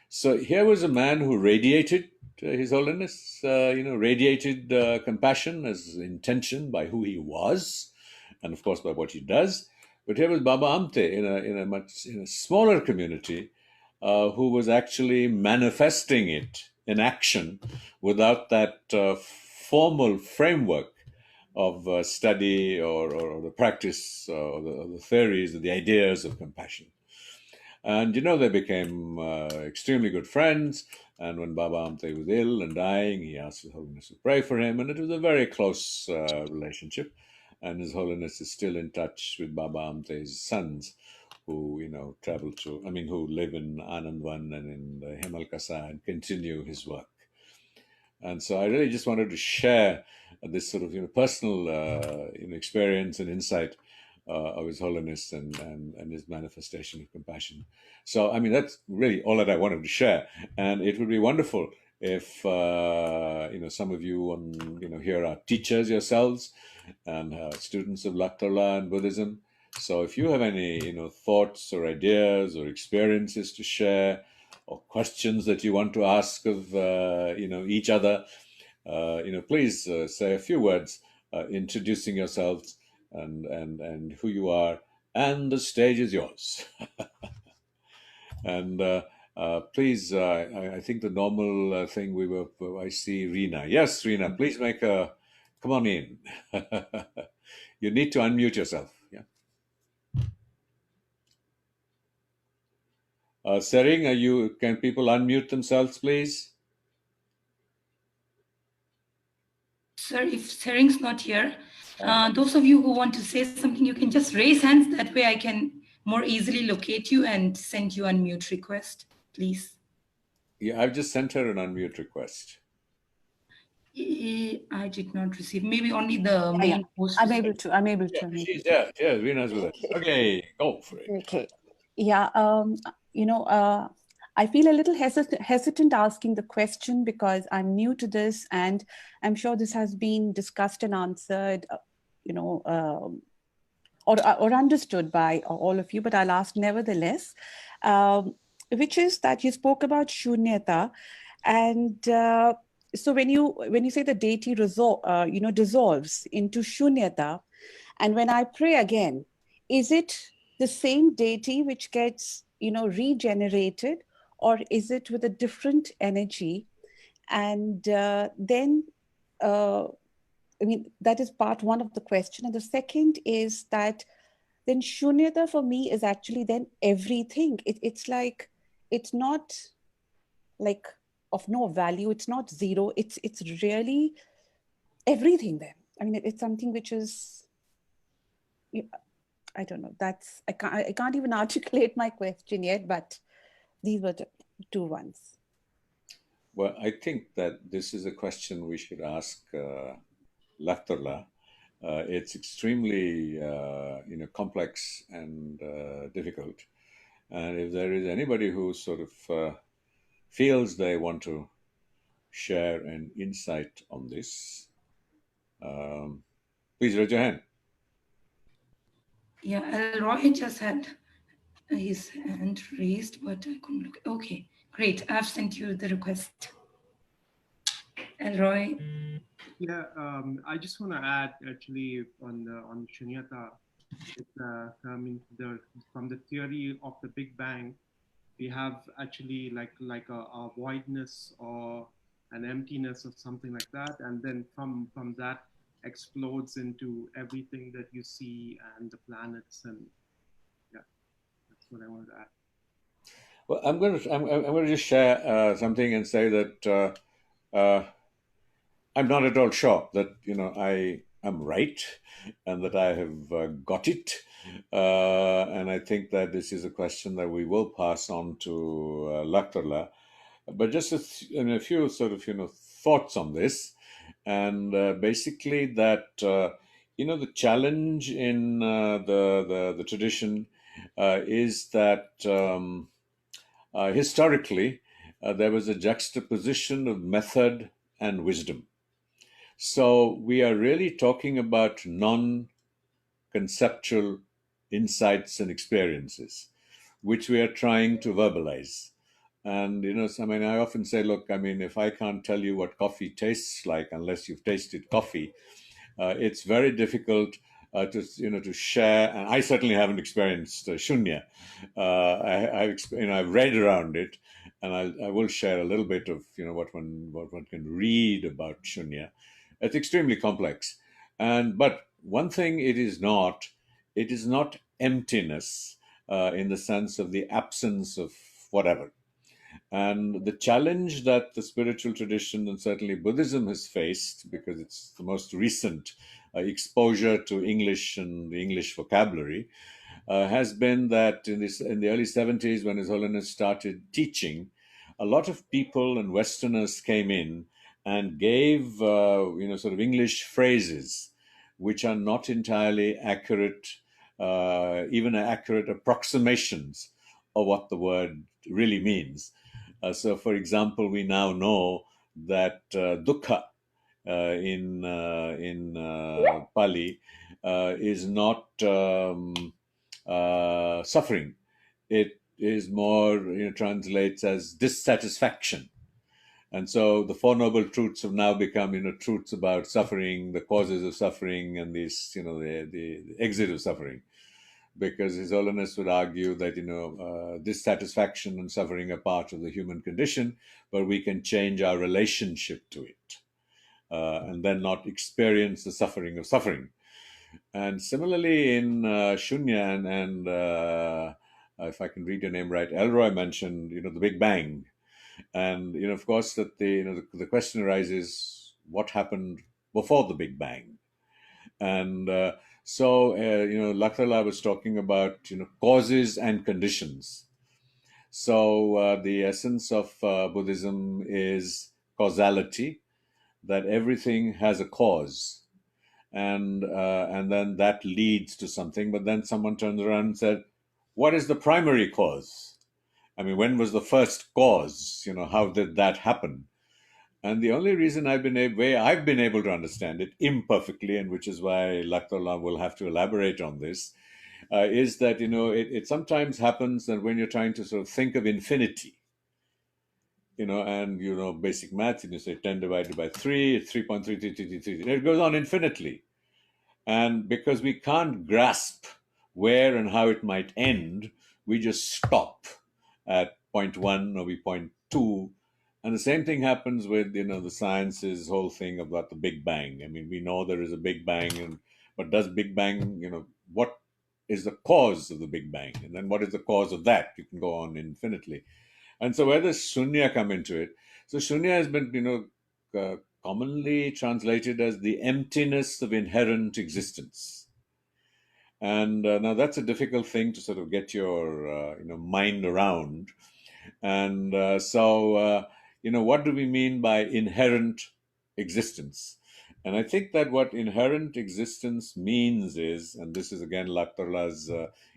so here was a man who radiated His Holiness, radiated compassion as intention by who he was, and of course by what he does. But here was Baba Amte in a much smaller community, who was actually manifesting it in action without that formal framework of study or the practice or the theories or the ideas of compassion. And they became extremely good friends. And when Baba Amte was ill and dying, he asked His Holiness to pray for him, and it was a very close relationship. And His Holiness is still in touch with Baba Amte's sons, who who live in Anandvan and in the Himalkasa and continue his work. And so I really just wanted to share this sort of personal experience and insight of His Holiness and his manifestation of compassion. So that's really all that I wanted to share, and it would be wonderful if some of you here are teachers yourselves and students of Lhakdor and Buddhism. So if you have any thoughts or ideas or experiences to share, or questions that you want to ask of each other, please say a few words introducing yourselves and who you are, and the stage is yours. And please, I think the normal thing I see Reena. Yes, Reena, please come on in. You need to unmute yourself. Yeah. Sering, can people unmute themselves, please? Sir, if Sering's not here, those of you who want to say something, you can just raise hands. That way I can more easily locate you and send you unmute request, please. Yeah, I've just sent her an unmute request. I did not receive. Maybe only the main post. I'm able to. She's there. Yeah, Veena's with us. Okay, go for it. Okay. Yeah. I feel a little hesitant asking the question because I'm new to this, and I'm sure this has been discussed and answered, or understood by all of you, but I'll ask nevertheless, which is that you spoke about shunyata, and so when you say the deity dissolves into shunyata, and when I pray again, is it the same deity which gets regenerated, or is it with a different energy? And then that is part one of the question. And the second is that then shunyata for me is actually then everything. It's like, it's not like of no value. It's not zero. It's really everything then. It's something which is, I don't know. I can't even articulate my question yet, but these were the two ones. Well, I think that this is a question we should ask Lhakdor. It's extremely complex and difficult. And if there is anybody who sort of feels they want to share an insight on this, please raise your hand. Yeah, Elroy just had his hand raised, but I couldn't look. Okay, great. I've sent you the request. Elroy. Yeah, I just want to add actually on Shunyata. From the theory of the Big Bang, we have actually like a voidness or an emptiness or something like that, and then from that explodes into everything that you see and the planets, and yeah, that's what I wanted to add. Well, I'm going to just share something and say that I'm not at all sure that I am right and that I have got it, and I think that this is a question that we will pass on to Lhakdor. But just a few sort of thoughts on this, and basically that the challenge in the tradition is that historically there was a juxtaposition of method and wisdom. So we are really talking about non-conceptual insights and experiences, which we are trying to verbalize. And, I often say, look, if I can't tell you what coffee tastes like unless you've tasted coffee, it's very difficult to share. And I certainly haven't experienced shunya. I've read around it, and I will share a little bit of what one can read about shunya. It's extremely complex, but one thing it is not emptiness in the sense of the absence of whatever. And the challenge that the spiritual tradition and certainly Buddhism has faced, because it's the most recent exposure to English and the English vocabulary, has been that in the early 70s, when His Holiness started teaching, a lot of people and Westerners came in and gave sort of English phrases which are not entirely accurate, even accurate approximations of what the word really means. So, for example, we now know that dukkha in Pali is not suffering. It is more translates as dissatisfaction. And so the Four Noble Truths have now become truths about suffering, the causes of suffering, and these the exit of suffering. Because His Holiness would argue that dissatisfaction and suffering are part of the human condition, but we can change our relationship to it, and then not experience the suffering of suffering. And similarly in Shunya, and if I can read your name right, Elroy mentioned the Big Bang, and of course that the question arises: what happened before the Big Bang? And so, Lhakdor was talking about, causes and conditions. So the essence of Buddhism is causality, that everything has a cause, and then that leads to something. But then someone turns around and said, "What is the primary cause? I mean, when was the first cause? You know, how did that happen?" And the only reason I've been able to understand it imperfectly, and which is why Lhakdor will have to elaborate on this, is that, you know, it sometimes happens that when you're trying to sort of think of infinity, you know, and, you know, basic maths, and you say 10 divided by 3, it's 3.3333. It goes on infinitely. And because we can't grasp where and how it might end, we just stop at point 1 or point 2. And the same thing happens with, you know, the science's whole thing about the Big Bang. I mean, we know there is a Big Bang, but does Big Bang, you know, what is the cause of the Big Bang? And then what is the cause of that? You can go on infinitely. And so where does shunya come into it? So shunya has been, you know, commonly translated as the emptiness of inherent existence. And now that's a difficult thing to sort of get your, you know, mind around. And you know, what do we mean by inherent existence? And I think that what inherent existence means is, and this is again Lhakdor's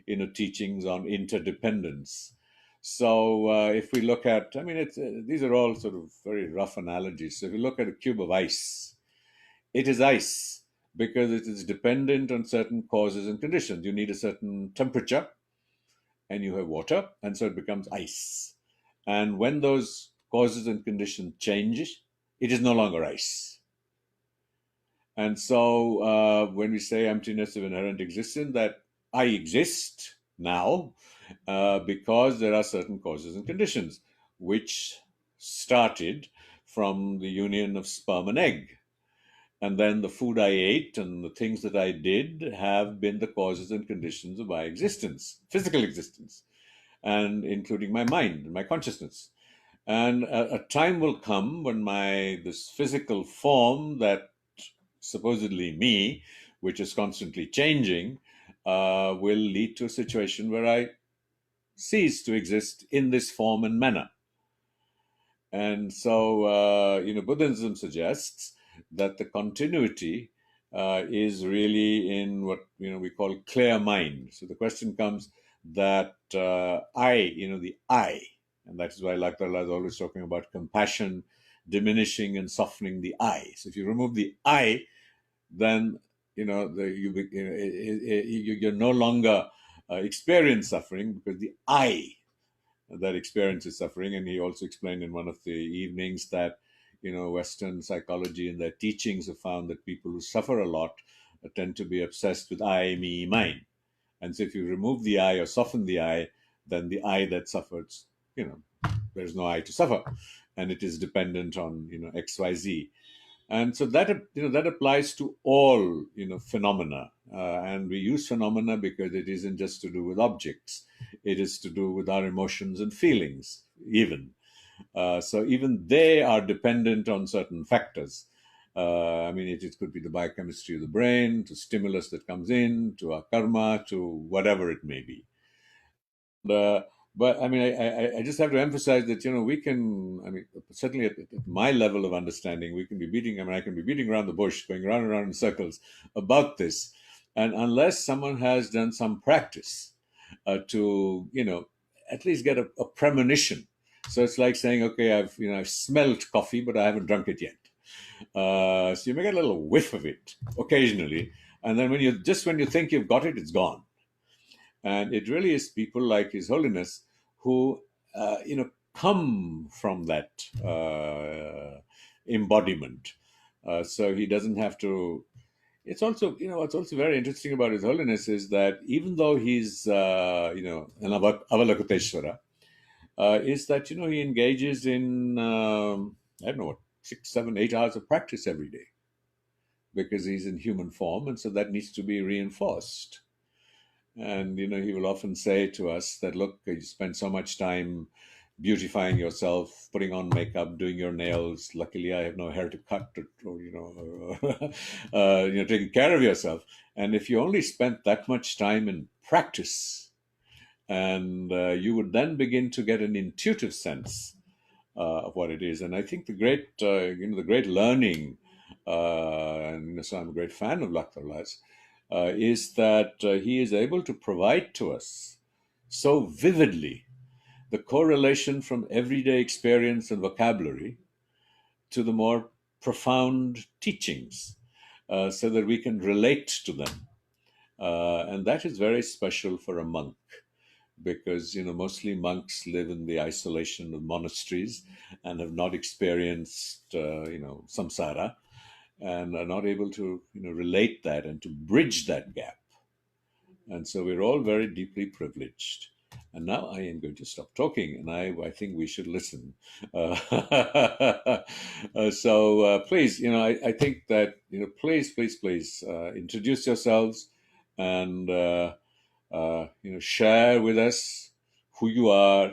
inner teachings on interdependence. So if we look at, I mean, these are all sort of very rough analogies. So if you look at a cube of ice, it is ice because it is dependent on certain causes and conditions. You need a certain temperature, and you have water, and so it becomes ice. And when those causes and conditions change, it is no longer ice. And so when we say emptiness of inherent existence, that I exist now because there are certain causes and conditions, which started from the union of sperm and egg. And then the food I ate and the things that I did have been the causes and conditions of my existence, physical existence, and including my mind and my consciousness. And a time will come when this physical form, that supposedly me, which is constantly changing, will lead to a situation where I cease to exist in this form and manner. And so, you know, Buddhism suggests that the continuity is really in what, you know, we call clear mind. So the question comes that you know, the I, and that is why Lhakdor is always talking about compassion, diminishing and softening the I. So if you remove the I, then, you know, you're no longer experience suffering, because the I that experiences suffering. And he also explained in one of the evenings that, you know, Western psychology and their teachings have found that people who suffer a lot tend to be obsessed with I, me, mine. And so if you remove the I or soften the I, then the I that suffers, you know, there's no I to suffer, and it is dependent on, you know, XYZ. And so that, you know, that applies to all, you know, phenomena. And we use phenomena because it isn't just to do with objects. It is to do with our emotions and feelings, even. So even they are dependent on certain factors. I mean, it could be the biochemistry of the brain, to stimulus that comes in, to our karma, to whatever it may be. But I mean, I just have to emphasize that, you know, we can, I mean, certainly at my level of understanding, we can be beating, I mean, I can be beating around the bush, going round and round in circles about this. And unless someone has done some practice to, you know, at least get a premonition. So it's like saying, okay, I've smelled coffee, but I haven't drunk it yet. So you may get a little whiff of it occasionally. And then when you think you've got it, it's gone. And it really is people like His Holiness who, you know, come from that embodiment. So he doesn't have to. It's also, you know, what's also very interesting about His Holiness is that even though he's, you know, an Avalokiteshvara, is that, you know, he engages in, I don't know what, 6, 7, 8 hours of practice every day, because he's in human form, and so that needs to be reinforced. And, you know, he will often say to us that, look, you spend so much time beautifying yourself, putting on makeup, doing your nails. Luckily, I have no hair to cut, or you know, taking care of yourself. And if you only spent that much time in practice, and you would then begin to get an intuitive sense of what it is. And I think the great, the great learning, and so I'm a great fan of Lhakdor, is that he is able to provide to us so vividly the correlation from everyday experience and vocabulary to the more profound teachings, so that we can relate to them. And that is very special for a monk, because mostly monks live in the isolation of monasteries and have not experienced samsara, and are not able to relate that and to bridge that gap. And so we're all very deeply privileged. And now I am going to stop talking, and I think we should listen. So please, I think that please introduce yourselves, and share with us who you are,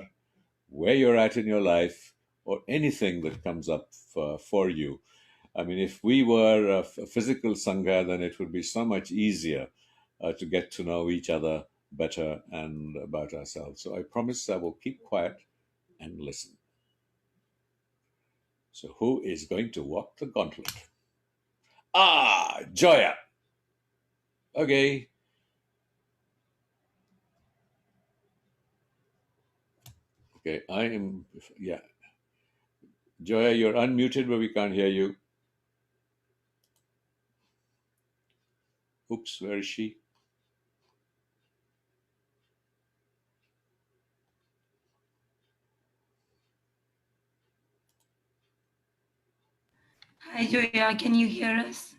where you're at in your life, or anything that comes up for you. I mean, if we were a physical sangha, then it would be so much easier to get to know each other better and about ourselves. So I promise I will keep quiet and listen. So who is going to walk the gauntlet? Joya. Okay. Okay, yeah. Joya, you're unmuted, but we can't hear you. Oops, where is she? Hi, Joya, can you hear us?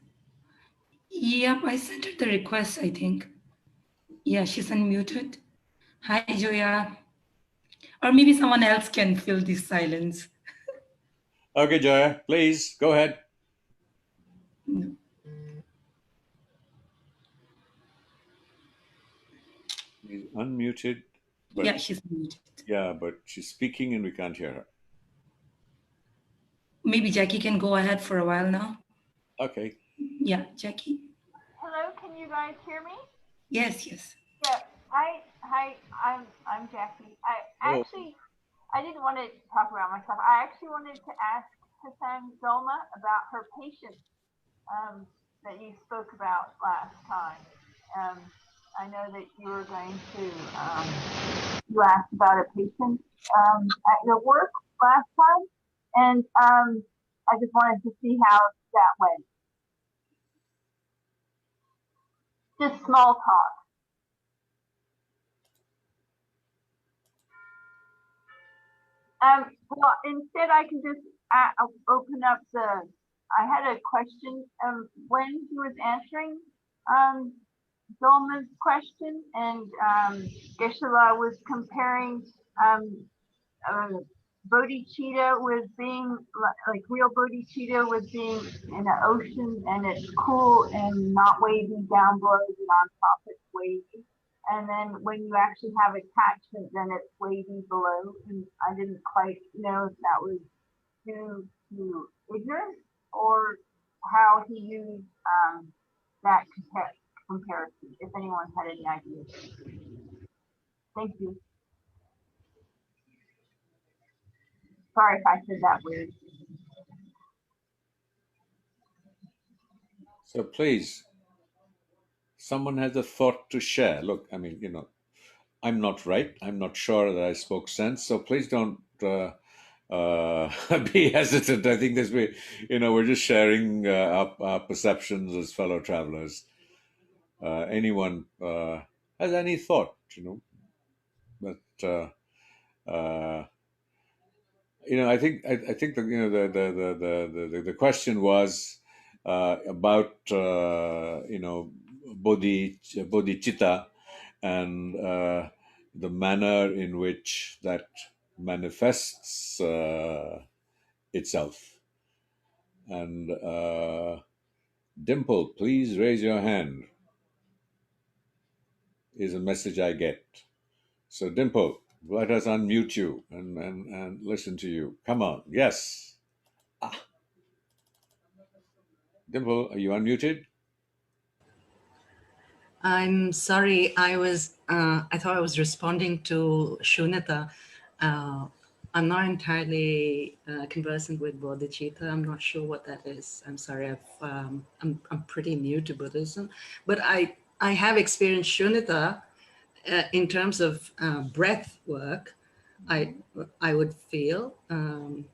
Yep, I sent her the request, I think. Yeah, she's unmuted. Hi, Joya. Or maybe someone else can fill this silence. Okay, Joya, please, go ahead. No. She's unmuted. But, yeah, she's muted. Yeah, but she's speaking and we can't hear her. Maybe Jackie can go ahead for a while now. Okay. Yeah, Jackie. Hello, can you guys hear me? Yes, yes. Yeah. Hi. I'm Jackie. I didn't want to talk about myself. I actually wanted to ask Hassan Zoma about her patience that you spoke about last time. I know that you were going to you asked about a patient at your work last time, and I just wanted to see how that went. Just small talk. Well, instead I can just open up I had a question when he was answering Dolma's question, and Geshe Lhakdor was comparing bodhicitta with being like real bodhicitta with being in the ocean, and it's cool and not wavy down below, and on top it's wavy. And then when you actually have attachment, then it's wavy below. And I didn't quite know if that was due to ignorance or how he used that comparison, if anyone had any ideas. Thank you. Sorry if I said that weird. So please, someone has a thought to share. Look, I mean, I'm not right. I'm not sure that I spoke sense. So please don't be hesitant. I think we're just sharing our perceptions as fellow travelers. Anyone has any thought, but I think the question was about bodhicitta and the manner in which that manifests itself. And Dimple, please raise your hand, is a message I get. So Dimple, let us unmute you and listen to you. Come on. Yes. Dimple, are you unmuted? I'm sorry. I thought I was responding to Shunata. I'm not entirely conversant with bodhicitta. I'm not sure what that is. I'm sorry. I'm pretty new to Buddhism, but I have experienced shunyata in terms of breath work. I would feel, and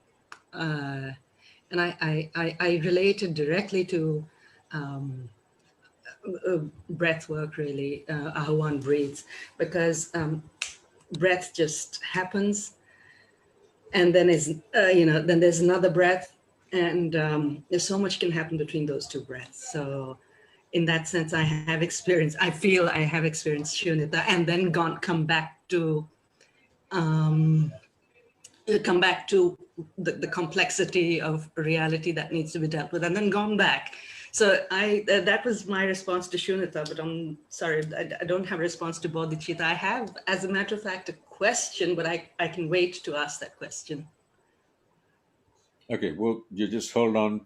I related directly to breath work, really, how one breathes, because breath just happens, and then then there's another breath, and there's so much can happen between those two breaths. So in that sense, I feel I have experienced shunyata, and then come back to the complexity of reality that needs to be dealt with, and then gone back. So that was my response to shunyata, but I'm sorry, I don't have a response to bodhicitta. I have, as a matter of fact, a question, but I can wait to ask that question. Okay, well, you just hold on.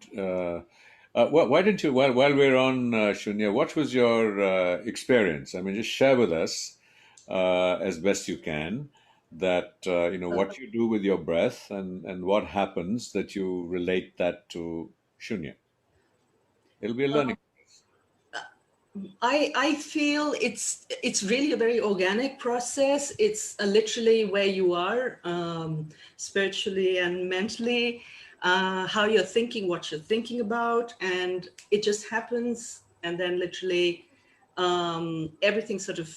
Why didn't you, while we're on Shunya, what was your experience? I mean, just share with us as best you can that, what you do with your breath and what happens that you relate that to Shunya. It'll be a learning. I feel it's really a very organic process. It's literally where you are spiritually and mentally, how you're thinking, what you're thinking about, and it just happens. And then literally everything sort of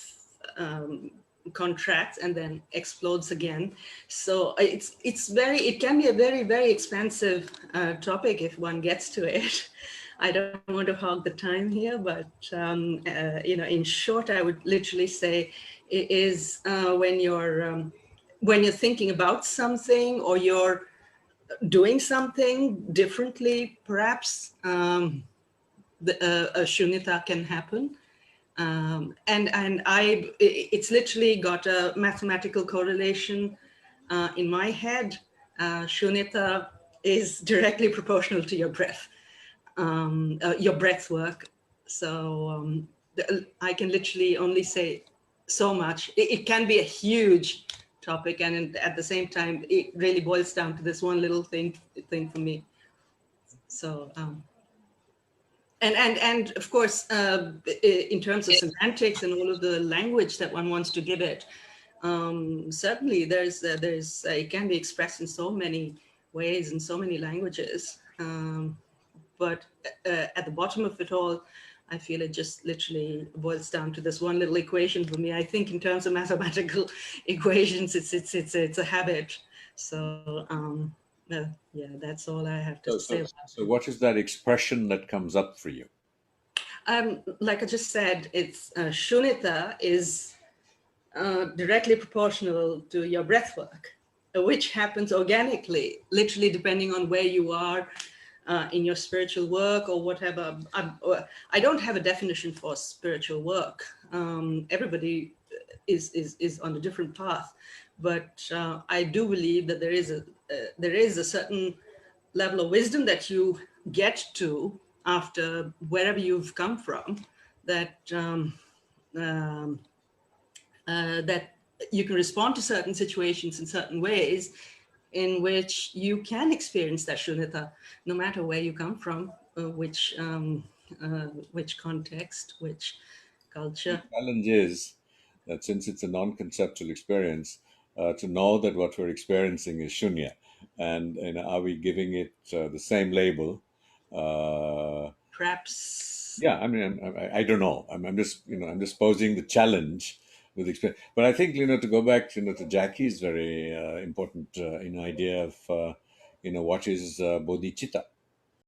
contracts and then explodes again. So it can be a very, very expansive topic if one gets to it. I don't want to hog the time here, but in short, I would literally say it is when you're thinking about something or you're doing something differently, perhaps a shunyata can happen. It's literally got a mathematical correlation in my head. Shunyata is directly proportional to your breath. Your breath work. So I can literally only say so much. It can be a huge topic, and at the same time, it really boils down to this one little thing for me. So, and of course, in terms of semantics and all of the language that one wants to give it, certainly there's it can be expressed in so many ways in so many languages. But at the bottom of it all, I feel it just literally boils down to this one little equation for me. I think in terms of mathematical equations, it's a habit. So yeah, that's all I have to say. So what is that expression that comes up for you? Like I just said, it's shunyata is directly proportional to your breath work, which happens organically, literally depending on where you are in your spiritual work or whatever. I don't have a definition for spiritual work. Everybody is on a different path, but I do believe that there is a certain level of wisdom that you get to after wherever you've come from, that that you can respond to certain situations in certain ways in which you can experience that shunyata, no matter where you come from, which context, which culture. The challenge is that since it's a non-conceptual experience, to know that what we're experiencing is shunya, and are we giving it the same label? Perhaps. Yeah, I mean, I don't know. I'm just posing the challenge with experience. But I think to go back to Jackie's very important idea of what is bodhicitta.